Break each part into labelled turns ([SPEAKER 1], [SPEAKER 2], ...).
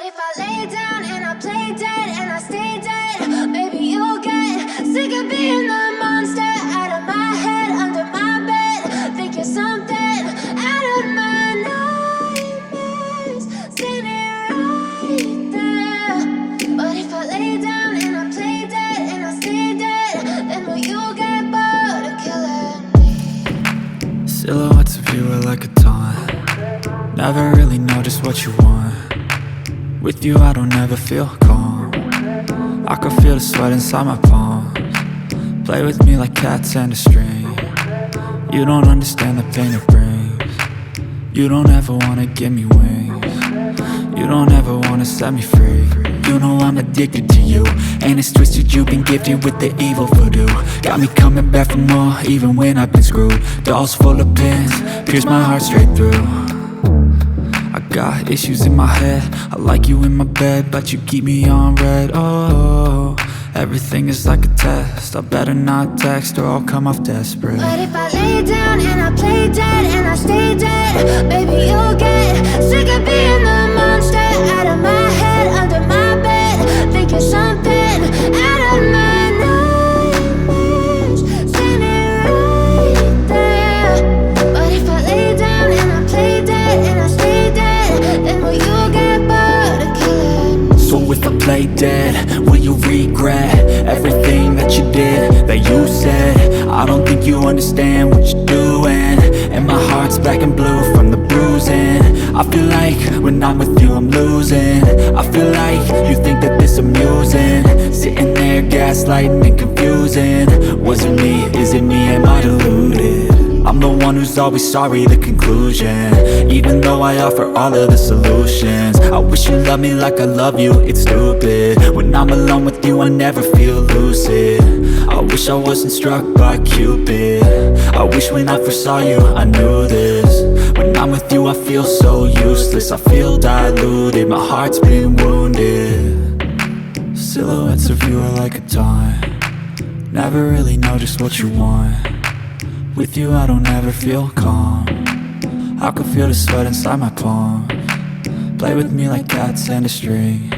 [SPEAKER 1] if I lay down and I play dead and I stay dead, maybe you'll get sick of being the monster out of my head, under my bed. Think you're something out of my nightmares, standing right there. But if I lay down and I play dead and I stay dead, then will you get bored of killing me?
[SPEAKER 2] Silhouettes of you are like a taunt. Never really know just what you want. With you I don't ever feel calm. I can feel the sweat inside my palms. Play with me like cats and a string. You don't understand the pain it brings. You don't ever wanna give me wings. You don't ever wanna set me free. You know I'm addicted to you, and it's twisted, you've been gifted with the evil voodoo. Got me coming back for more, even when I've been screwed. Dolls full of pins, pierce my heart straight through. I got issues in my head, I like you in my bed, but you keep me on red. Oh, everything is like a test, I better not text or I'll come off desperate.
[SPEAKER 1] But if I lay down and I play dead and I stay dead, baby you'll get sick of being the monster out of my head, under my bed. Think you're something out of my nightmares, standing right there. But if I lay down and I play dead and I stay dead, then will you get bored of killing me?
[SPEAKER 2] So if I play dead, will you regret everything that you did, that you said? I don't think you understand what you're doing, and my heart's black and blue from the bruising. I feel like when I'm with you I'm losing. I feel like you think that this amusing, sitting there gaslighting and confusing. Was it me? Is it me? Am I deluded? I'm the one who's always sorry, the conclusion, even though I offer all of the solutions. I wish you loved me like I love you, it's stupid. When I'm alone with you I never feel lucid. I wish I wasn't struck by Cupid. I wish when I first saw you I knew this. When I'm with you I feel so useless, I feel diluted, my heart's been wounded. Silhouettes of you are like a taunt. Never really know just what you want. With you I don't ever feel calm. I can feel the sweat inside my palms. Play with me like cats and a string.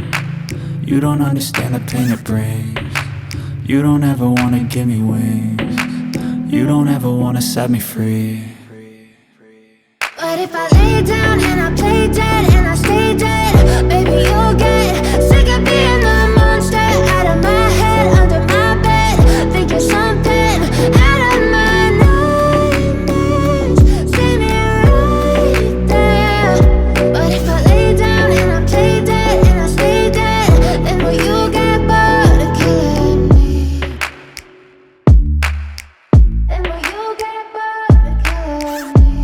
[SPEAKER 2] You don't understand the pain it brings. You don't ever wanna give me wings. You don't ever wanna set me free.
[SPEAKER 1] But if I lay down and I play dead and I stay dead, baby you'll get sick of being the monster out of my head, under my bed. Think you're something out of my nightmares, standing right there. But if I lay down and I play dead and I stay dead, then will you get bored of killing me? Then will you get bored of killing me?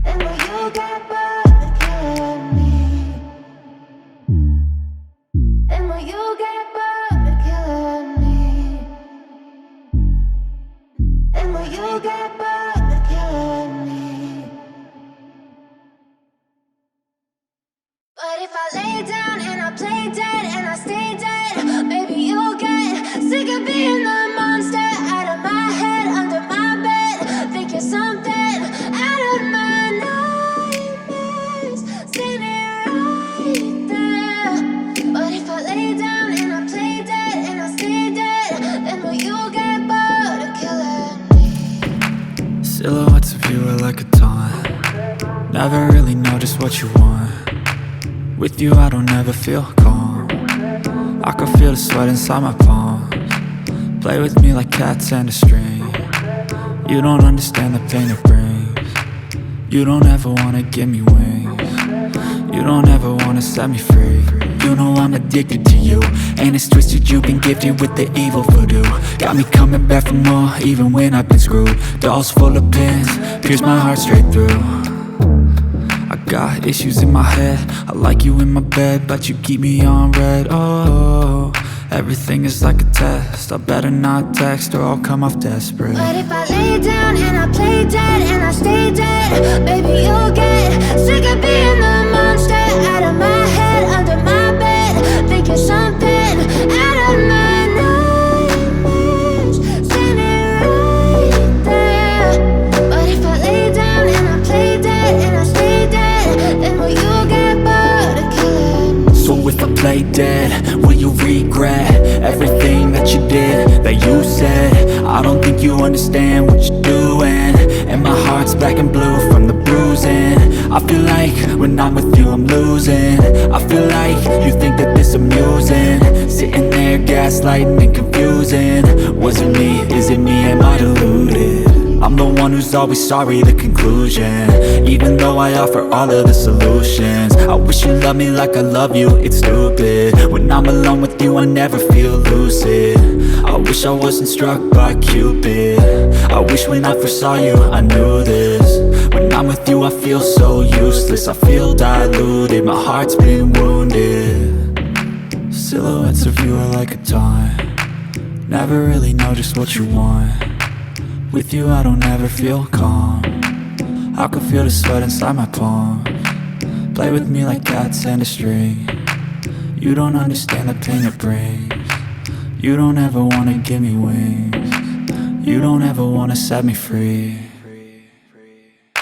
[SPEAKER 1] And will you get bored of killing me? And will you get bored of killing me? And will you get bored of killing me? But if I lay down and I play dead and I stay dead, baby you'll get sick of being the monster out of my head, under my bed. Think you're something out of my nightmares, standing right there. But if I lay down and I play dead and I stay dead, then will you get bored of killing me?
[SPEAKER 2] Silhouettes of you are like a taunt. Never really know just what you want. With you I don't ever feel calm. I can feel the sweat inside my palms. Play with me like cats and a string. You don't understand the pain it brings. You don't ever wanna give me wings. You don't ever wanna set me free. You know I'm addicted to you, and it's twisted, you've been gifted with the evil voodoo. Got me coming back for more, even when I've been screwed. Dolls full of pins, pierce my heart straight through. I got issues in my head, I like you in my bed, but you keep me on red. Oh, everything is like a test, I better not text or I'll come off desperate.
[SPEAKER 1] But if I lay down and I play dead and I stay dead, baby you'll get sick of being the monster out of my head, under my bed. Think you're something out of my nightmares, standing right there. But if I lay down and I play dead and I stay dead, then will you get
[SPEAKER 2] that you said. I don't think you understand what you're doing, and my heart's black and blue from the bruising. I feel like when I'm with you I'm losing. I feel like you think that this amusing, sitting there gaslighting and confusing. Was it me? Is it me? Am I deluded? I'm the one who's always sorry, the conclusion, even though I offer all of the solutions. I wish you loved me like I love you, it's stupid. When I'm alone with you I never feel lucid. I wish I wasn't struck by Cupid. I wish when I first saw you I knew this. When I'm with you I feel so useless, I feel diluted, my heart's been wounded. Silhouettes of you are like a taunt, never really know just what you want. With you I don't ever feel calm, I can feel the sweat inside my palms. Play with me like cats and a string, you don't understand the pain it brings. You don't ever wanna give me wings, you don't ever wanna set me free.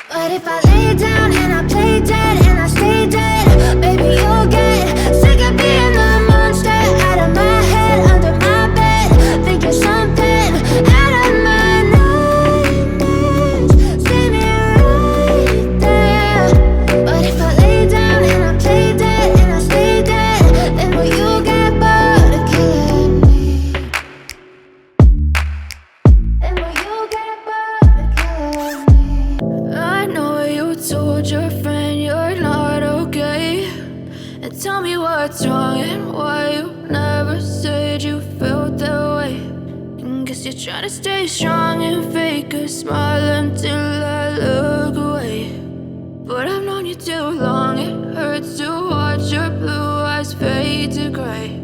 [SPEAKER 1] But if I lay down and I play dead and I stay dead, baby you'll get sick of being the monster out of my head, under my bed, thinking something out of my nightmares. See me right there. But if I lay down and I play dead and I stay dead, then will you get bored of killing me? Then will you get bored of killing me? I know you told your friend you're not okay, and tell me what's wrong and why you never said you felt that way. And guess you're trying to stay strong and fake a smile until I look away. But I've known you too long, it hurts to watch your blue eyes fade to gray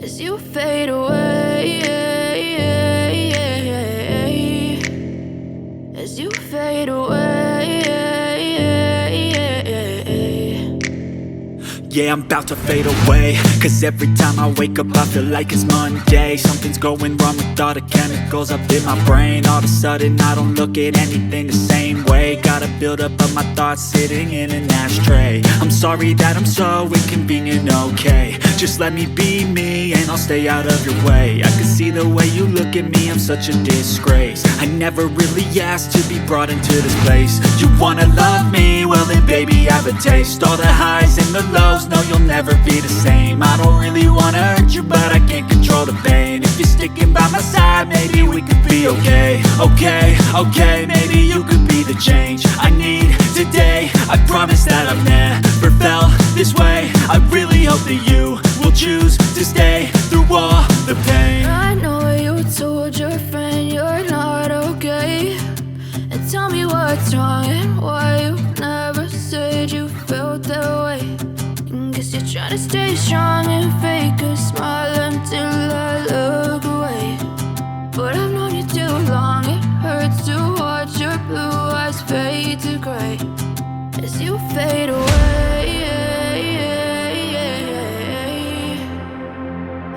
[SPEAKER 1] as you fade away, as you fade away.
[SPEAKER 2] Yeah, I'm about to fade away, cause every time I wake up I feel like it's Monday. Something's going wrong with all the chemicals up in my brain. All of a sudden I don't look at anything the same way. Got a buildup of my thoughts sitting in an ashtray. I'm sorry that I'm so inconvenient, okay. Just let me be me and I'll stay out of your way. I can see the way you look at me, I'm such a disgrace. I never really asked to be brought into this place. You wanna love me? Well then baby I have a taste. All the highs and the lows, no you'll never be the same. I don't really wanna hurt you but I can't control the pain. If you're sticking by my side maybe we could be okay. Okay, maybe you could be the change I need today. I promise that I've never felt this way. I really hope that you will choose to stay through all the pain.
[SPEAKER 1] I know you told your friend you're not okay, and tell me what's wrong and why you never said you felt that way. And guess you're trying to stay strong and fake a smile until I look away. But I've known you too long, it hurts to watch your blue eyes fade to gray as you fade away,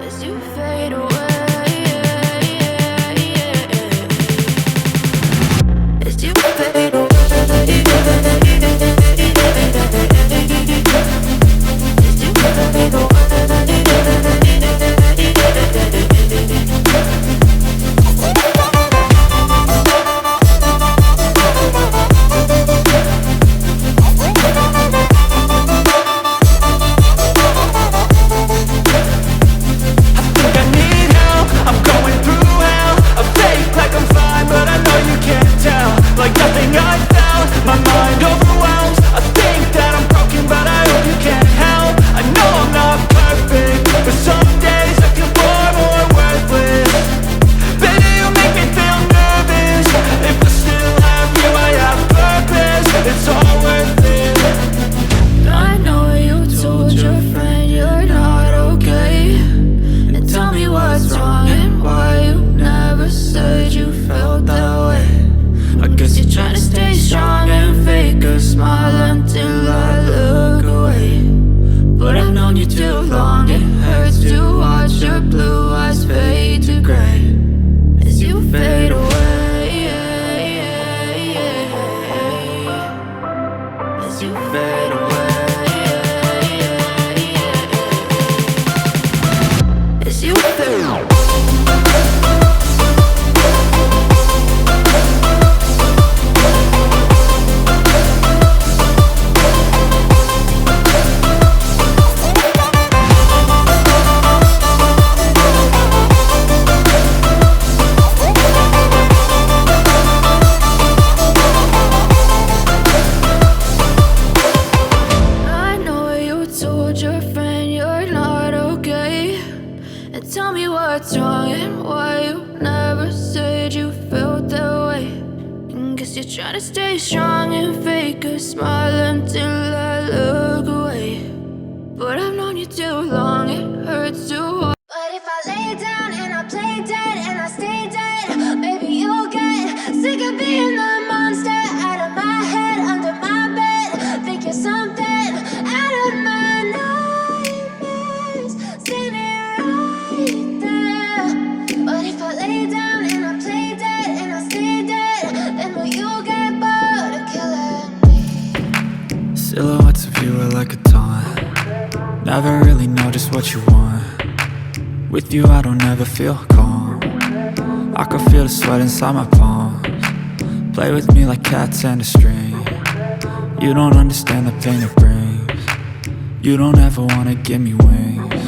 [SPEAKER 1] as you fade away, as you fade away. As you fade away. longing. Why you never said you felt that way? And guess you're trying to stay strong and fake a smile until I look away. But I've known you too long, it hurts to watch. But if I lay down and I play dead and I stay dead, maybe you'll get sick of being the monster out of my head, under my bed. Think you're something out of my nightmares, standing right there. But if I lay down and I play dead and I stay dead, then will you get bored of killing me?
[SPEAKER 2] Silhouettes of you are like a taunt. Never really know just what you want. With you I don't ever feel calm. I can feel the sweat inside my palms. Play with me like cats and a string. You don't understand the pain it brings. You don't ever wanna give me wings.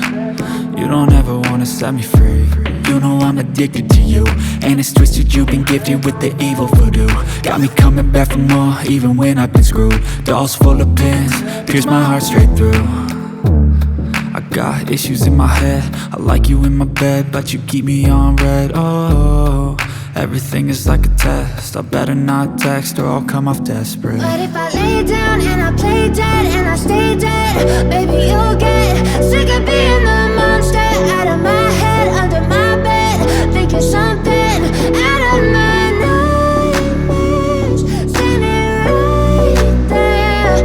[SPEAKER 2] You don't ever wanna set me free. You know I'm addicted to you, and it's twisted, you've been gifted with the evil voodoo. Got me coming back for more, even when I've been screwed. Dolls full of pins, pierce my heart straight through. I got issues in my head, I like you in my bed, but you keep me on red. Oh, everything is like a test. I better not text or I'll come off desperate.
[SPEAKER 1] But if I lay down and I play dead and I stay dead, baby you'll get sick of being the monster out of my head, under my bed. Think you're something out of my nightmares, standing right there.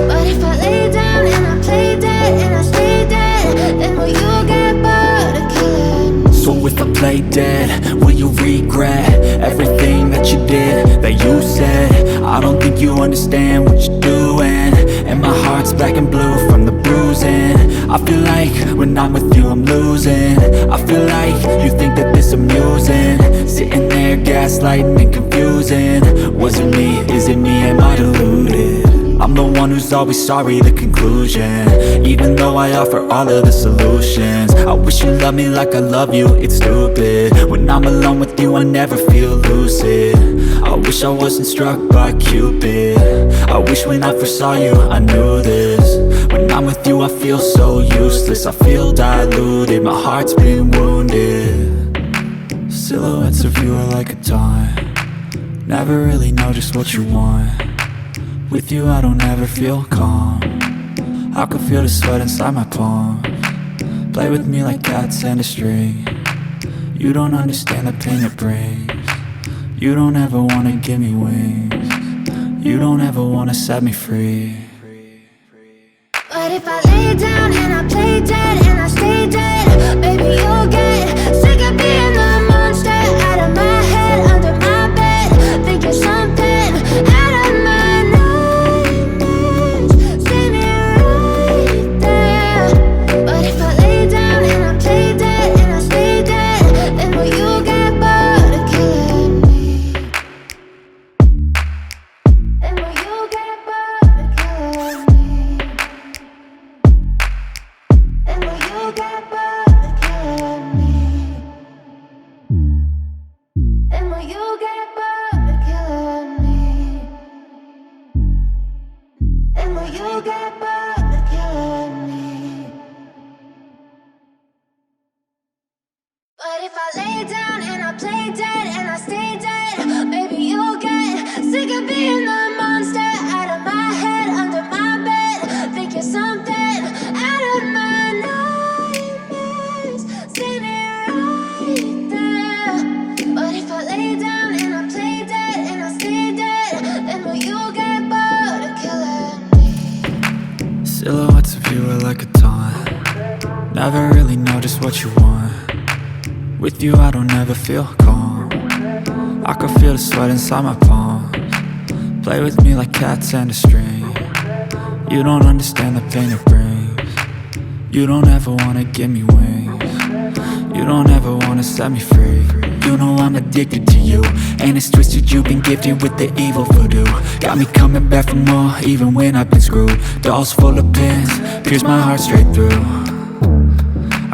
[SPEAKER 1] But if I lay down and I play dead and I stay dead, then will you get bored of killing me?
[SPEAKER 2] So if I play dead, will you regret everything that you did, that you said? I don't think you understand what you're doing, and my heart's black and blue from the bruising. I feel like when I'm with you I'm losing. I feel like you think that this amusing, sitting there gaslighting and confusing. Was it me? Is it me? Am I deluded? I'm the one who's always sorry, the conclusion, even though I offer all of the solutions. I wish you loved me like I love you, it's stupid. When I'm alone with you I never feel lucid. I wish I wasn't struck by Cupid. I wish when I first saw you I knew this. When I'm with you I feel so useless, I feel diluted, my heart's been wounded. Silhouettes of you are like a taunt. Never really know just what you want. With you I don't ever feel calm. I can feel the sweat inside my palms. Play with me like cats and a string. You don't understand the pain it brings. You don't ever wanna give me wings. You don't ever wanna set me free.
[SPEAKER 1] But if I lay down and I play dead and I stay dead, baby you'll get sick of being the monster out of my head, under my bed. Think you're something out of my nightmares, standing right there. But if I lay down and I play dead and I stay dead, then will you get bored of killing me? Then will you get bored of killing me? Then will you get bored of killing me? Then will you get bored of killing me? Then will you get bored of killing me? But if I lay down and I play dead and I stay dead, maybe you'll get sick of being the monster out of my head, under my bed. Think you're something out of my nightmares, standing right there. But if I lay down and I play dead and I stay dead, then will you get bored of killing me?
[SPEAKER 2] Silhouettes of you are like a taunt. Never really know just what you want. With you I don't ever feel calm. I can feel the sweat inside my palms. Play with me like cats and a string. You don't understand the pain it brings. You don't ever wanna give me wings. You don't ever wanna set me free. You know I'm addicted to you, and it's twisted, you've been gifted with the evil voodoo. Got me coming back for more, even when I've been screwed. Dolls full of pins, pierce my heart straight through.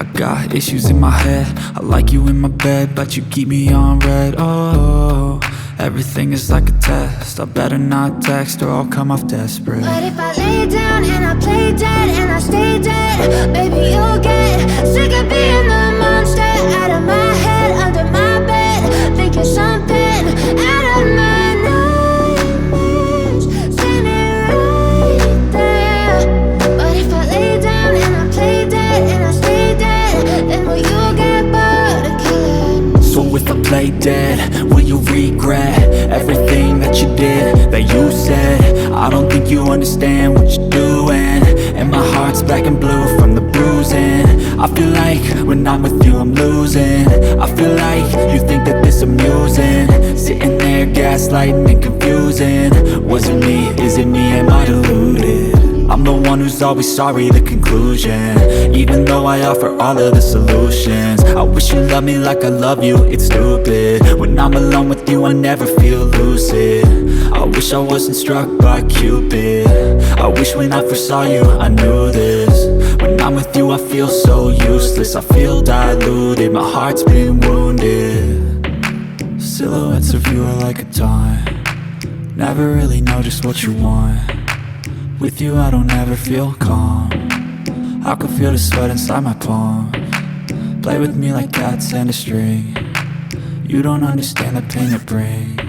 [SPEAKER 2] I got issues in my head, I like you in my bed, but you keep me on red. Oh, everything is like a test. I better not text or I'll come off desperate.
[SPEAKER 1] But if I lay down and I play dead and I stay dead, baby you'll get sick of being the monster out of my
[SPEAKER 2] if I play dead? Will you regret everything that you did, that you said? I don't think you understand what you're doing, and my heart's black and blue from the bruising. I feel like when I'm with you I'm losing. I feel like you think that this amusing, sitting there gaslighting and confusing. Was it me? Is it me? Am I deluded? I'm the one who's always sorry, the conclusion, even though I offer all of the solutions. I wish you loved me like I love you, it's stupid. When I'm alone with you I never feel lucid. I wish I wasn't struck by Cupid. I wish when I first saw you I knew this. When I'm with you I feel so useless, I feel diluted, my heart's been wounded. Silhouettes of you are like a taunt, never really know just what you want. With you I don't ever feel calm, I can feel the sweat inside my palms. Play with me like cats and a string, you don't understand the pain it brings.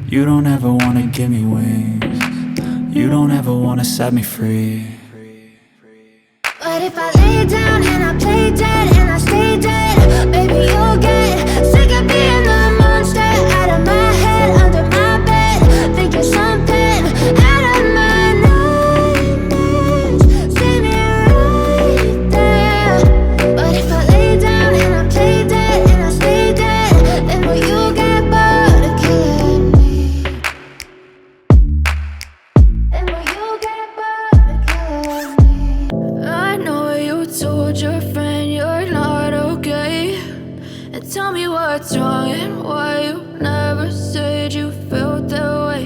[SPEAKER 2] You don't ever wanna give me wings, you don't ever wanna set me free.
[SPEAKER 1] But if I lay down and I play dead and I stay dead, baby you'll get sick of being the monster out of my head, under my bed, thinking something out of my nightmares. See me right there. But if I lay down and I play dead and I stay dead, then will you get bored of killing me? Then will you get bored of killing me? I know you told your friend you're not okay, and tell me what's wrong and why you never said you felt that way.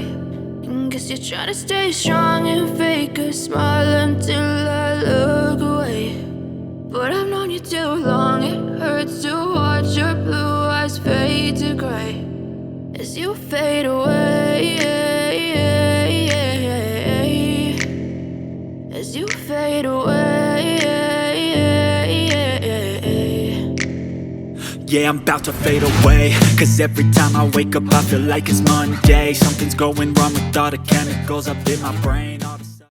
[SPEAKER 1] And guess you're trying to stay strong and fake a smile until I look away. But I've known you too long, it hurts to watch your blue eyes fade to gray as you fade away, as you fade away.
[SPEAKER 2] Yeah, I'm about to fade away, cause every time I wake up I feel like it's Monday. Something's going wrong with all the chemicals up in my brain.